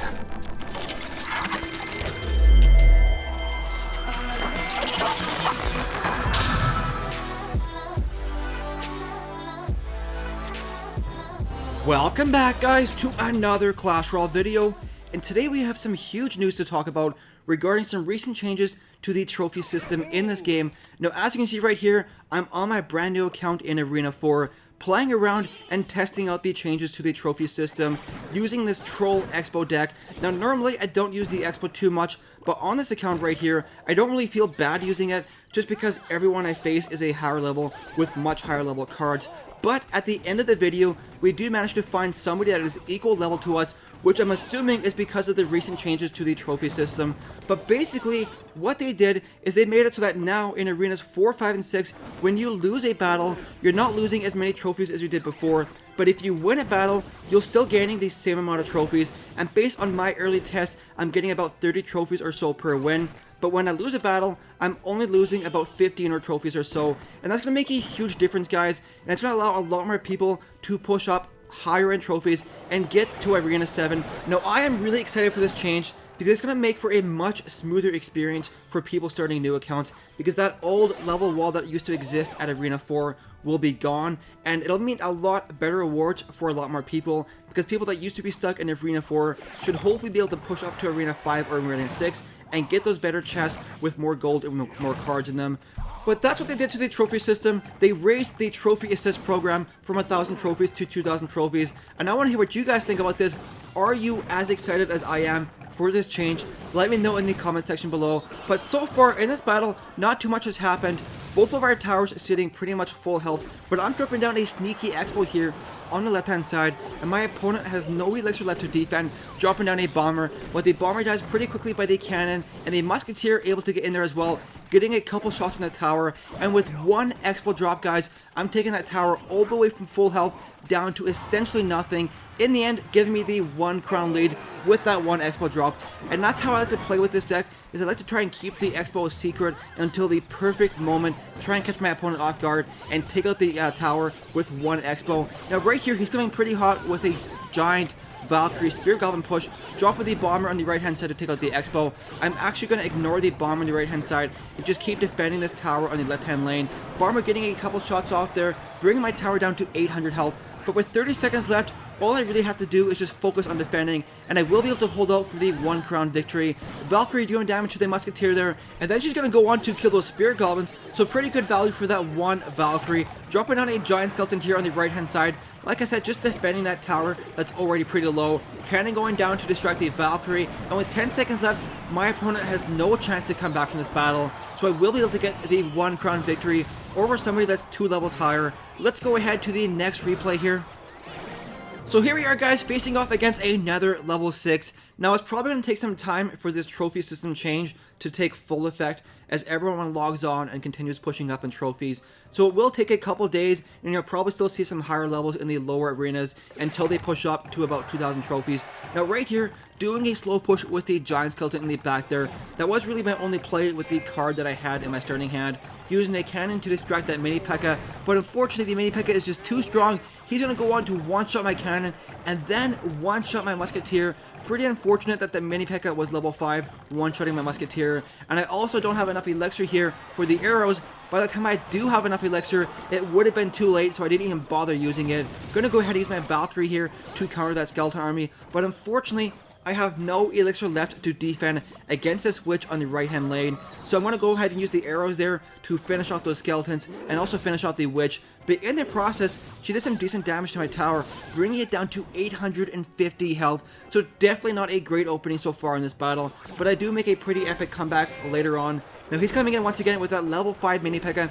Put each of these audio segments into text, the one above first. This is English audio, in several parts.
Yes. Welcome back, guys, to another Clash Royale video, and today we have some huge news to talk about regarding some recent changes to the trophy system in this game. Now, as you can see right here, I'm on my brand new account in Arena 4, playing around and testing out the changes to the trophy system using this Troll Expo deck. Now, normally I don't use the Expo too much, but on this account right here, I don't really feel bad using it just because everyone I face is a higher level with much higher level cards. But at the end of the video, we do manage to find somebody that is equal level to us, which I'm assuming is because of the recent changes to the trophy system. But basically, what they did is they made it so that now in Arenas 4, 5, and 6, when you lose a battle, you're not losing as many trophies as you did before. But if you win a battle, you're still gaining the same amount of trophies. And based on my early tests, I'm getting about 30 trophies or so per win. But when I lose a battle, I'm only losing about 15 or trophies or so. And that's going to make a huge difference, guys. And it's going to allow a lot more people to push up higher end trophies and get to Arena 7. Now, I am really excited for this change because it's going to make for a much smoother experience for people starting new accounts, because that old level wall that used to exist at Arena 4 will be gone, and it'll mean a lot better rewards for a lot more people, because people that used to be stuck in Arena 4 should hopefully be able to push up to Arena 5 or Arena 6 and get those better chests with more gold and more cards in them. But that's what they did to the trophy system. They raised the trophy assist program from 1,000 trophies to 2,000 trophies, and I want to hear what you guys think about this. Are you as excited as I am for this change? Let me know in the comment section below. But so far in this battle, not too much has happened. Both of our towers sitting pretty much full health, but I'm dropping down a sneaky expo here on the left hand side, and my opponent has no elixir left to defend, dropping down a bomber, but the bomber dies pretty quickly by the cannon, and the musketeer able to get in there as well, getting a couple shots from the tower. And with one expo drop, guys, I'm taking that tower all the way from full health down to essentially nothing, in the end giving me the 1 crown lead with that one expo drop. And that's how I like to play with this deck, is I like to try and keep the expo a secret until the perfect moment, try and catch my opponent off guard and take out the tower with one expo. Now right here, he's coming pretty hot with a giant Valkyrie Spear Goblin push, dropping the bomber on the right hand side to take out the expo. I'm actually going to ignore the bomber on the right hand side and just keep defending this tower on the left hand lane. Bomber getting a couple shots off there, bringing my tower down to 800 health. But with 30 seconds left, all I really have to do is just focus on defending, and I will be able to hold out for the 1 crown victory. Valkyrie doing damage to the musketeer there, and then she's going to go on to kill those spear goblins, so pretty good value for that one Valkyrie. Dropping down a giant skeleton here on the right hand side. Like I said, just defending that tower that's already pretty low. Cannon going down to distract the Valkyrie, and with 10 seconds left, my opponent has no chance to come back from this battle, so I will be able to get the 1 crown victory over somebody that's 2 levels higher. Let's go ahead to the next replay here. So here we are, guys, facing off against another level 6. Now, it's probably going to take some time for this trophy system change to take full effect as everyone logs on and continues pushing up in trophies. So it will take a couple days, and you'll probably still see some higher levels in the lower arenas until they push up to about 2,000 trophies. Now right here, doing a slow push with the giant skeleton in the back there. That was really my only play with the card that I had in my starting hand, using a cannon to distract that mini P.E.K.K.A. But unfortunately, the mini P.E.K.K.A. is just too strong. He's going to go on to one-shot my cannon and then one-shot my musketeer. Pretty unfortunate that the mini P.E.K.K.A. was level 5, one-shotting my musketeer. And I also don't have enough elixir here for the arrows. By the time I do have enough elixir, it would have been too late, so I didn't even bother using it. Gonna go ahead and use my Valkyrie here to counter that skeleton army, but unfortunately, I have no elixir left to defend against this witch on the right hand lane. So I'm going to go ahead and use the arrows there to finish off those skeletons and also finish off the witch. But in the process, she did some decent damage to my tower, bringing it down to 850 health. So definitely not a great opening so far in this battle, but I do make a pretty epic comeback later on. Now he's coming in once again with that level 5 mini P.E.K.K.A.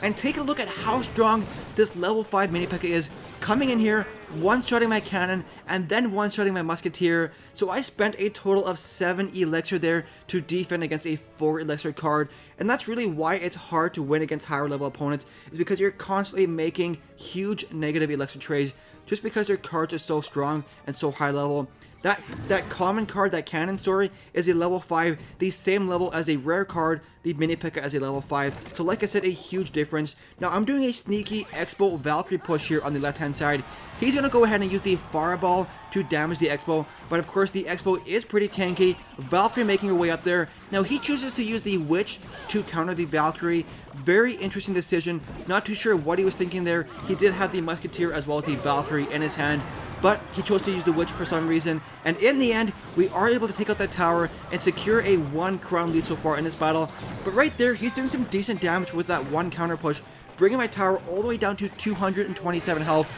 And take a look at how strong this level 5 mini P.E.K.K.A. is. Coming in here, one-shotting my cannon, and then one-shotting my musketeer. So I spent a total of 7 elixir there to defend against a 4 elixir card. And that's really why it's hard to win against higher level opponents, is because you're constantly making huge negative elixir trades just because your cards are so strong and so high level. That common card, that cannon story, is a level 5, the same level as a rare card the mini P.E.K.K.A as a level 5. So like I said, a huge difference. Now I'm doing a sneaky Expo Valkyrie push here on the left hand side. He's going to go ahead and use the Fireball to damage the Expo, but of course the Expo is pretty tanky. Valkyrie making her way up there. Now he chooses to use the Witch to counter the Valkyrie. Very interesting decision. Not too sure what he was thinking there. He did have the Musketeer as well as the Valkyrie in his hand, but he chose to use the Witch for some reason, and in the end, we are able to take out that tower and secure a 1 crown lead so far in this battle. But right there, he's doing some decent damage with that 1 counter push, bringing my tower all the way down to 227 health.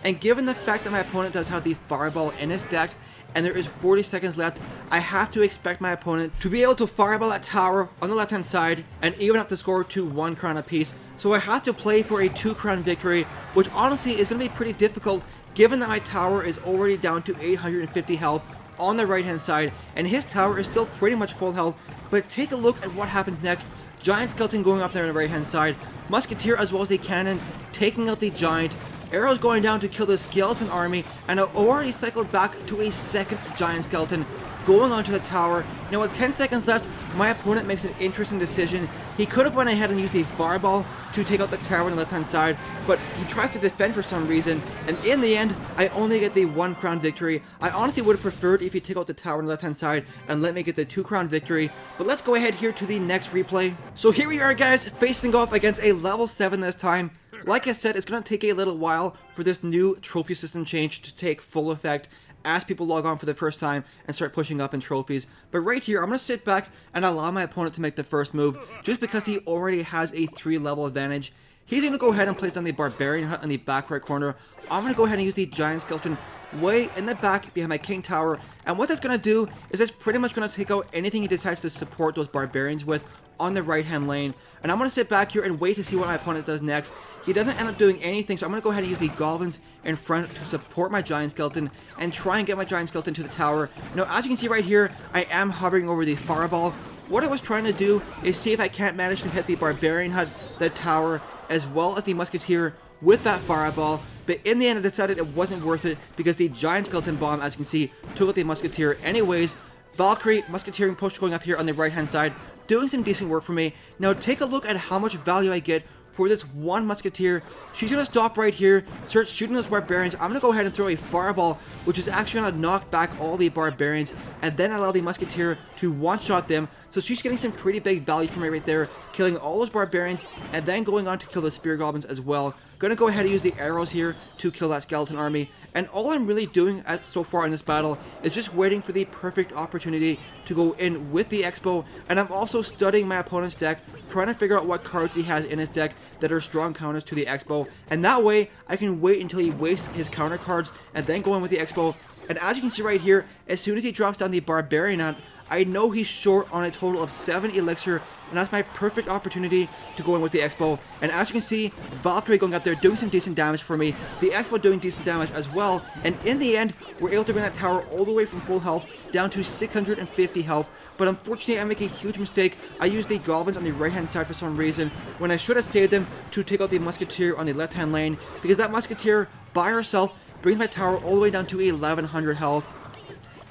And given the fact that my opponent does have the Fireball in his deck, and there is 40 seconds left, I have to expect my opponent to be able to Fireball that tower on the left hand side and even up the score to 1 crown apiece. So I have to play for a 2 crown victory, which honestly is going to be pretty difficult given that my tower is already down to 850 health on the right hand side, and his tower is still pretty much full health. But take a look at what happens next. Giant Skeleton going up there on the right hand side, Musketeer as well as a cannon taking out the Giant, arrows going down to kill the Skeleton army, and I've already cycled back to a second Giant Skeleton going onto the tower. Now with 10 seconds left, my opponent makes an interesting decision. He could have went ahead and used the Fireball to take out the tower on the left hand side, but he tries to defend for some reason, and in the end, I only get the 1 crown victory. I honestly would have preferred if he took out the tower on the left hand side and let me get the 2 crown victory, but let's go ahead here to the next replay. So here we are guys, facing off against a level 7 this time. Like I said, it's going to take a little while for this new trophy system change to take full effect as people log on for the first time and start pushing up in trophies. But right here, I'm going to sit back and allow my opponent to make the first move, just because he already has a 3 level advantage. He's going to go ahead and place down the Barbarian Hut in the back right corner. I'm going to go ahead and use the Giant Skeleton way in the back behind my King Tower, and what that's going to do is it's pretty much going to take out anything he decides to support those Barbarians with on the right hand lane. And I'm going to sit back here and wait to see what my opponent does next. He doesn't end up doing anything, so I'm going to go ahead and use the Goblins in front to support my Giant Skeleton and try and get my Giant Skeleton to the tower. Now as you can see right here, I am hovering over the Fireball. What I was trying to do is see if I can't manage to hit the Barbarian Hut, the tower, as well as the Musketeer with that Fireball. But in the end I decided it wasn't worth it because the Giant Skeleton bomb, as you can see, took out the Musketeer anyways. Valkyrie, Musketeering push going up here on the right hand side, doing some decent work for me. Now take a look at how much value I get for this 1 Musketeer. She's going to stop right here, start shooting those Barbarians. I'm going to go ahead and throw a Fireball, which is actually going to knock back all the Barbarians, and then allow the Musketeer to one-shot them. So she's getting some pretty big value for me right there, killing all those Barbarians, and then going on to kill the Spear Goblins as well. Gonna go ahead and use the arrows here to kill that Skeleton army, and all I'm really doing so far in this battle is just waiting for the perfect opportunity to go in with the Expo, and I'm also studying my opponent's deck, trying to figure out what cards he has in his deck that are strong counters to the Expo, and that way I can wait until he wastes his counter cards and then go in with the Expo. And as you can see right here, as soon as he drops down the Barbarian Hunt, I know he's short on a total of 7 elixir, and that's my perfect opportunity to go in with the Expo. And as you can see, Valkyrie going up there doing some decent damage for me, the Expo doing decent damage as well, and in the end, we're able to bring that tower all the way from full health down to 650 health. But unfortunately, I make a huge mistake. I used the Goblins on the right hand side for some reason, when I should have saved them to take out the Musketeer on the left hand lane, because that Musketeer by herself brings my tower all the way down to 1100 health.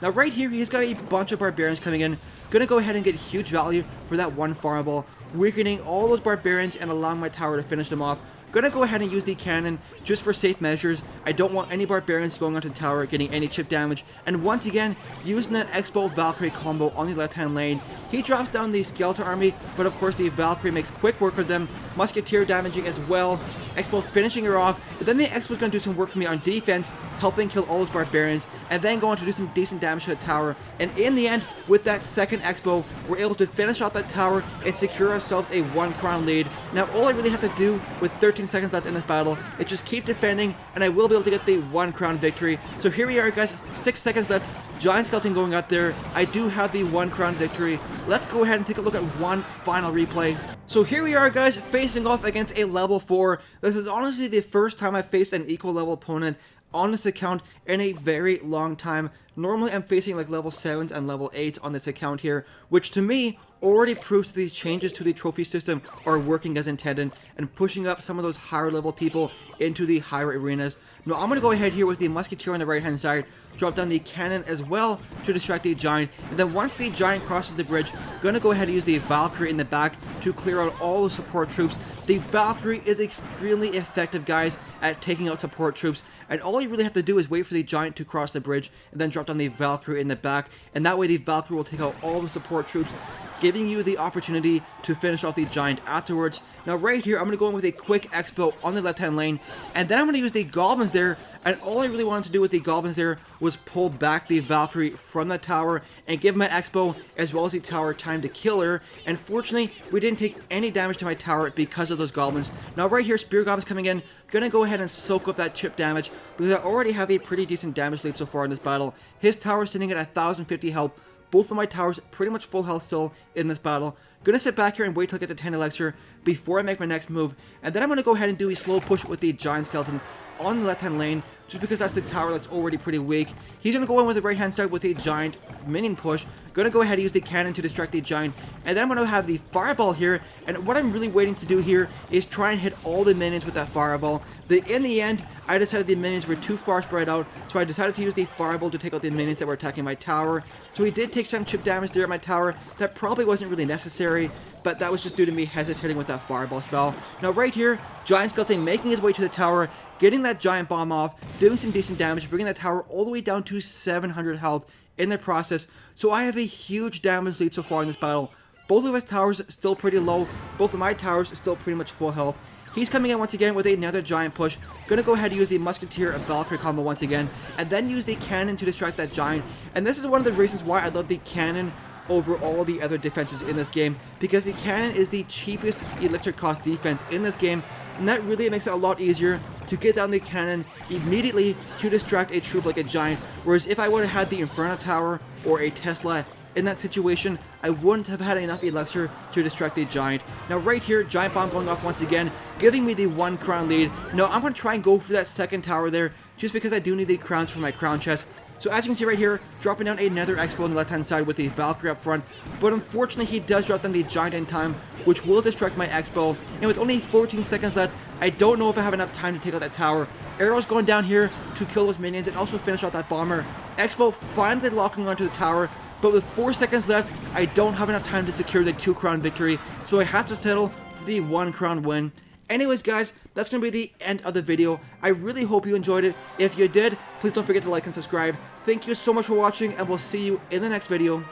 Now right here, he's got a bunch of Barbarians coming in. Gonna go ahead and get huge value for that 1 Fireball, weakening all those Barbarians and allowing my tower to finish them off. Gonna go ahead and use the cannon just for safe measures. I don't want any Barbarians going onto the tower getting any chip damage. And once again, using that Expo Valkyrie combo on the left hand lane. He drops down the Skeleton army, but of course the Valkyrie makes quick work of them. Musketeer damaging as well. Expo finishing her off, but then the Expo's going to do some work for me on defense, helping kill all those Barbarians, and then go on to do some decent damage to the tower. And in the end, with that second Expo, we're able to finish off that tower and secure ourselves a 1 crown lead. Now all I really have to do with 13 seconds left in this battle is just keep defending, and I will be able to get the 1 crown victory. So here we are guys, 6 seconds left. Giant Skeleton going up there. I do have the 1 crown victory. Let's go ahead and take a look at one final replay. So here we are guys, facing off against a level 4. This is honestly the first time I've faced an equal level opponent on this account in a very long time. Normally I'm facing like level 7s and level 8s on this account here, which to me already proves that these changes to the trophy system are working as intended and pushing up some of those higher level people into the higher arenas. Now I'm going to go ahead here with the musketeer on the right hand side, drop down the cannon as well to distract the giant, and then once the giant crosses the bridge, I'm going to go ahead and use the Valkyrie in the back to clear out all the support troops. The Valkyrie is extremely effective, guys, at taking out support troops, and all you really have to do is wait for the giant to cross the bridge and then drop down the Valkyrie in the back, and that way the Valkyrie will take out all the support troops, giving you the opportunity to finish off the giant afterwards. Now right here, I'm going to go in with a quick expo on the left hand lane, and then I'm going to use the goblins there, and all I really wanted to do with the goblins there was pull back the Valkyrie from the tower and give my expo as well as the tower time to kill her, and fortunately we didn't take any damage to my tower because of those goblins. Now right here, spear goblins coming in, gonna go ahead and soak up that chip damage because I already have a pretty decent damage lead so far in this battle. His tower is sitting at 1050 health. Both of my towers pretty much full health still in this battle. Gonna sit back here and wait till I get to 10 elixir before I make my next move, and then I'm gonna go ahead and do a slow push with the giant skeleton on the left hand lane, just because that's the tower that's already pretty weak. He's gonna go in with the right hand side with a giant minion push. Gonna go ahead and use the cannon to distract the giant, and then I'm gonna have the fireball here, and what I'm really waiting to do here is try and hit all the minions with that fireball. But in the end, I decided the minions were too far spread out, so I decided to use the fireball to take out the minions that were attacking my tower. So he did take some chip damage there at my tower. That probably wasn't really necessary, but that was just due to me hesitating with that fireball spell. Now right here, giant skeleton making his way to the tower, getting that giant bomb off, doing some decent damage, bringing that tower all the way down to 700 health in the process. So I have a huge damage lead so far in this battle. Both of his towers still pretty low, both of my towers still pretty much full health. He's coming in once again with another giant push. Gonna go ahead and use the musketeer and Valkyrie combo once again, and then use the cannon to distract that giant. And this is one of the reasons why I love the cannon over all the other defenses in this game, because the cannon is the cheapest elixir cost defense in this game, and that really makes it a lot easier to get down the cannon immediately to distract a troop like a giant. Whereas if I would have had the Inferno Tower or a Tesla in that situation, I wouldn't have had enough elixir to distract the giant. Now right here, giant bomb going off once again, giving me the 1 crown lead. Now I'm going to try and go for that second tower there, just because I do need the crowns for my crown chest. So as you can see right here, dropping down another expo on the left hand side with the Valkyrie up front, but unfortunately he does drop down the giant in time, which will distract my expo, and with only 14 seconds left, I don't know if I have enough time to take out that tower. Arrows going down here to kill those minions and also finish out that bomber. Expo finally locking onto the tower, but with 4 seconds left, I don't have enough time to secure the 2 crown victory, so I have to settle for the 1 crown win. Anyways guys, that's going to be the end of the video. I really hope you enjoyed it. If you did, please don't forget to like and subscribe. Thank you so much for watching, and we'll see you in the next video.